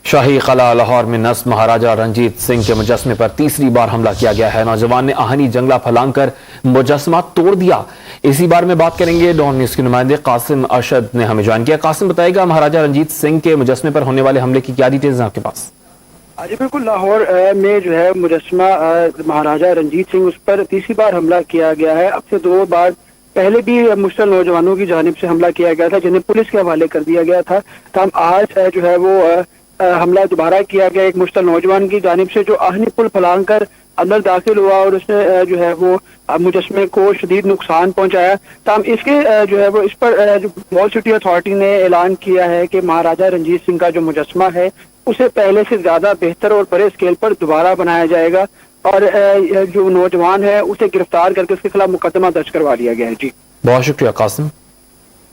शाही कला लाहौर में नस्ब महाराजा रंजीत सिंह के मुजस्मे पर तीसरी बार हमला किया गया है। नौजवान ने आहनी जंगला फैलांग कर मुजस्मा तोड़ दिया। इसी बारे में बात करेंगे। डॉन न्यूज के नुमाइंदे कासिम अरशद ने हमें ज्वाइन किया। कासिम, बताएगा महाराजा रंजीत सिंह के मुजस्मे पर होने वाले हमले की क्या डिटेल्स हैं आपके पास? जी बिल्कुल, लाहौर में जो है मुजस्मा महाराजा रंजीत सिंह, उस पर तीसरी बार हमला किया गया है। अब से 2 बार पहले भी मुश्तल नौजवानों की जानिब से हमला किया गया था, जिन्हें पुलिस के हवाले कर दिया गया था। तब आज जो है वो हमला दोबारा किया गया एक मुश्तल नौजवान की जानिब से, जो आहनी पुल फैलांग कर अंदर दाखिल हुआ और उसने जो है वो मुजस्मे को शदीद नुकसान पहुंचाया। तब इसके जो है वो इस पर वॉल सिटी अथॉरिटी ने ऐलान किया है कि महाराजा रंजीत सिंह का जो मुजस्मा है उसे पहले से ज्यादा बेहतर और बड़े स्केल पर दोबारा बनाया जाएगा और जो नौजवान है उसे गिरफ्तार करके उसके खिलाफ मुकदमा दर्ज करवा लिया गया है। जी बहुत शुक्रिया कासिम।